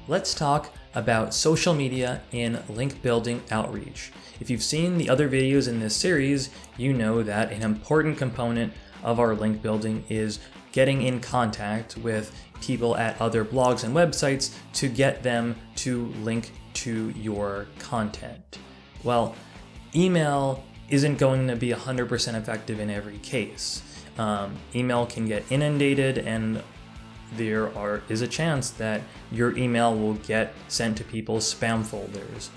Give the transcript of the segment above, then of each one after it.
let's talk about social media in link building outreach. If you've seen the other videos in this series, you know that an important component of our link building is getting in contact with people at other blogs and websites to get them to link to your content. Well, email isn't going to be 100% effective in every case. Email can get inundated, and there is a chance that your email will get sent to people's spam folders.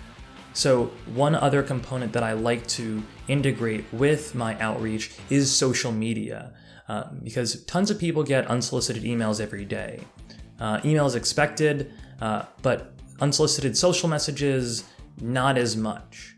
So one other component that I like to integrate with my outreach is social media, because tons of people get unsolicited emails every day. Email is expected, but unsolicited social messages, not as much.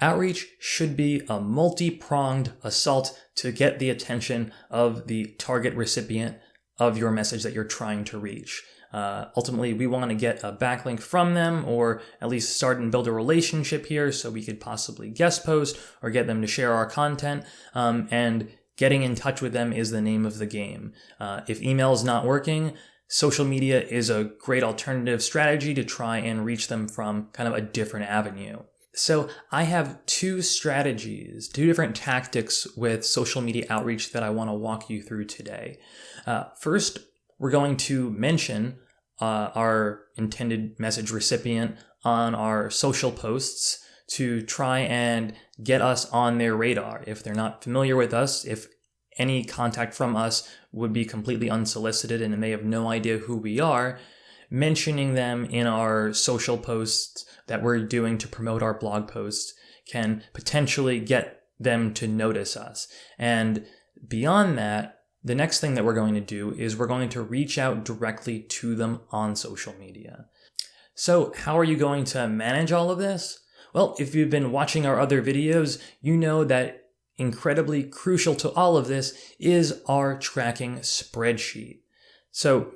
Outreach should be a multi-pronged assault to get the attention of the target recipient of your message that you're trying to reach. Ultimately, we want to get a backlink from them, or at least start and build a relationship here so we could possibly guest post or get them to share our content. And getting in touch with them is the name of the game. If email is not working, social media is a great alternative strategy to try and reach them from kind of a different avenue. So I have two different tactics with social media outreach that I want to walk you through today. First, we're going to mention our intended message recipient on our social posts to try and get us on their radar. If they're not familiar with us, if any contact from us would be completely unsolicited and they have no idea who we are, mentioning them in our social posts that we're doing to promote our blog posts can potentially get them to notice us. And beyond that, the next thing that we're going to do is we're going to reach out directly to them on social media. So how are you going to manage all of this? Well, if you've been watching our other videos, you know that incredibly crucial to all of this is our tracking spreadsheet. So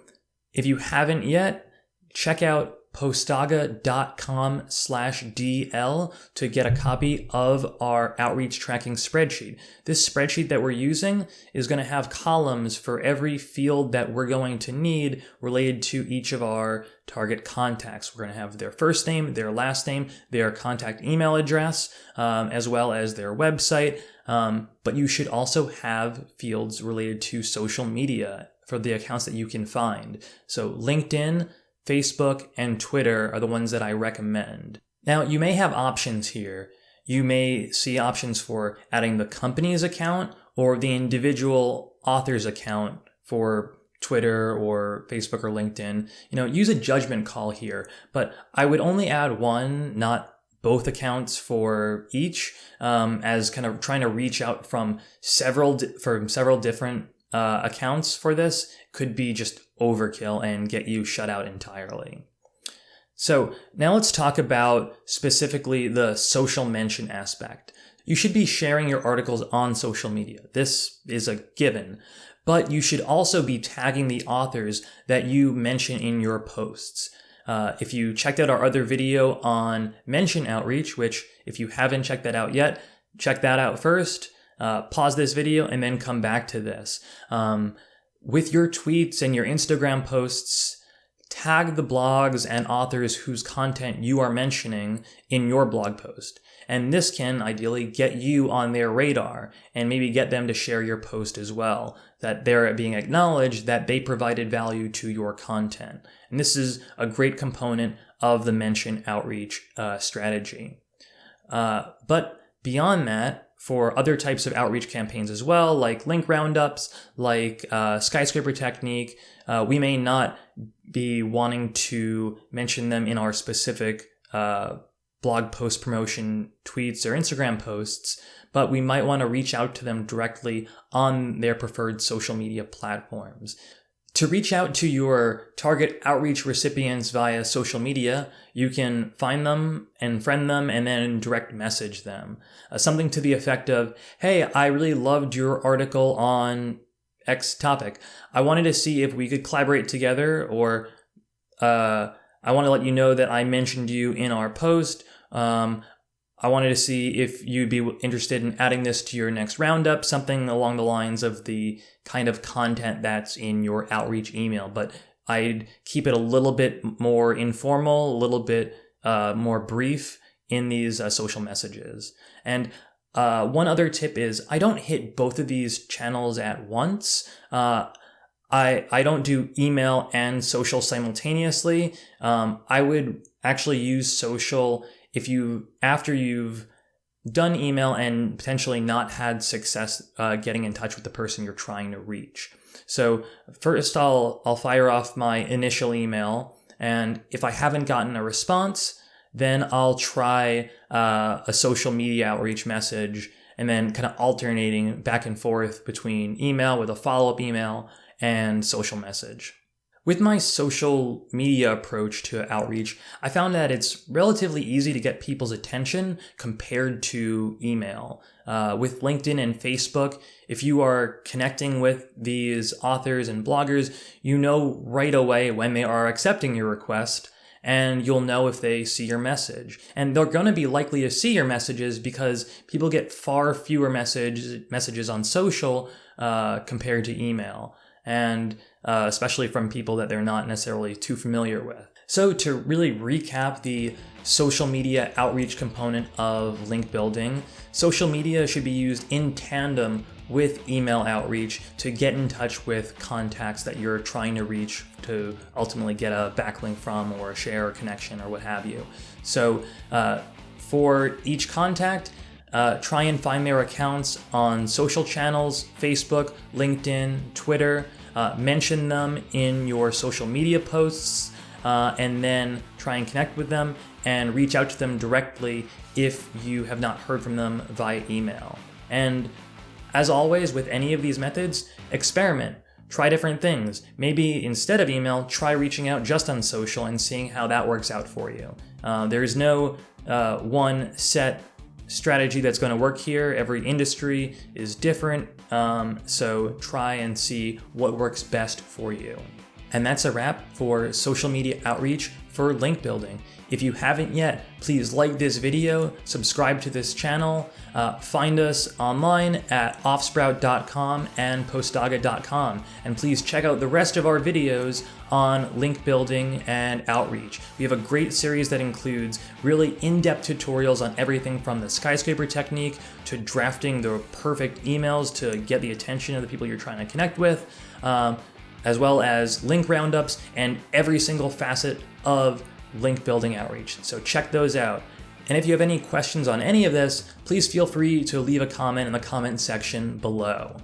if you haven't yet, check out postaga.com/DL to get a copy of our outreach tracking spreadsheet. This spreadsheet that we're using is going to have columns for every field that we're going to need related to each of our target contacts. We're going to have their first name, their last name, their contact email address, as well as their website. But you should also have fields related to social media for the accounts that you can find. So LinkedIn, Facebook, and Twitter are the ones that I recommend. Now, you may have options here. You may see options for adding the company's account or the individual author's account for Twitter or Facebook or LinkedIn. Use a judgment call here, but I would only add one, not both accounts for each, as kind of trying to reach out from several different accounts for this could be just overkill and get you shut out entirely. So now let's talk about specifically the social mention aspect. You should be sharing your articles on social media. This is a given, but you should also be tagging the authors that you mention in your posts. If you checked out our other video on mention outreach, which if you haven't checked that out yet, check that out first. Pause this video and then come back to this. With your tweets and your Instagram posts, tag the blogs and authors whose content you are mentioning in your blog post. And this can ideally get you on their radar and maybe get them to share your post as well, that they're being acknowledged that they provided value to your content. And this is a great component of the mention outreach strategy. But beyond that, for other types of outreach campaigns as well, like link roundups, like skyscraper technique, we may not be wanting to mention them in our specific blog post promotion tweets or Instagram posts, but we might want to reach out to them directly on their preferred social media platforms. To reach out to your target outreach recipients via social media, you can find them and friend them and then direct message them. Something to the effect of, hey, I really loved your article on X topic. I wanted to see if we could collaborate together, or I want to let you know that I mentioned you in our post. I wanted to see if you'd be interested in adding this to your next roundup, something along the lines of the kind of content that's in your outreach email. But I'd keep it a little bit more informal, a little bit more brief in these social messages. And one other tip is I don't hit both of these channels at once. I don't do email and social simultaneously. I would actually use social after you've done email and potentially not had success getting in touch with the person you're trying to reach. So first I'll fire off my initial email, and if I haven't gotten a response, then I'll try a social media outreach message, and then kind of alternating back and forth between email with a follow-up email and social message. With my social media approach to outreach, I found that it's relatively easy to get people's attention compared to email. With LinkedIn and Facebook, if you are connecting with these authors and bloggers, you know right away when they are accepting your request, and you'll know if they see your message. And they're going to be likely to see your messages because people get far fewer messages on social compared to email. And especially from people that they're not necessarily too familiar with. So to really recap the social media outreach component of link building, social media should be used in tandem with email outreach to get in touch with contacts that you're trying to reach to ultimately get a backlink from, or a share or connection or what have you. So for each contact, try and find their accounts on social channels, Facebook, LinkedIn, Twitter. Mention them in your social media posts, and then try and connect with them and reach out to them directly if you have not heard from them via email. And as always, with any of these methods, experiment. Try different things. Maybe instead of email, try reaching out just on social and seeing how that works out for you. There's no one set strategy that's going to work here. Every industry is different, so try and see what works best for you. And that's a wrap for social media outreach for link building. If you haven't yet, please like this video, subscribe to this channel, find us online at offsprout.com and postdaga.com, and please check out the rest of our videos on link building and outreach. We have a great series that includes really in-depth tutorials on everything from the skyscraper technique to drafting the perfect emails to get the attention of the people you're trying to connect with, as well as link roundups and every single facet of link building outreach. So check those out. And if you have any questions on any of this, please feel free to leave a comment in the comment section below.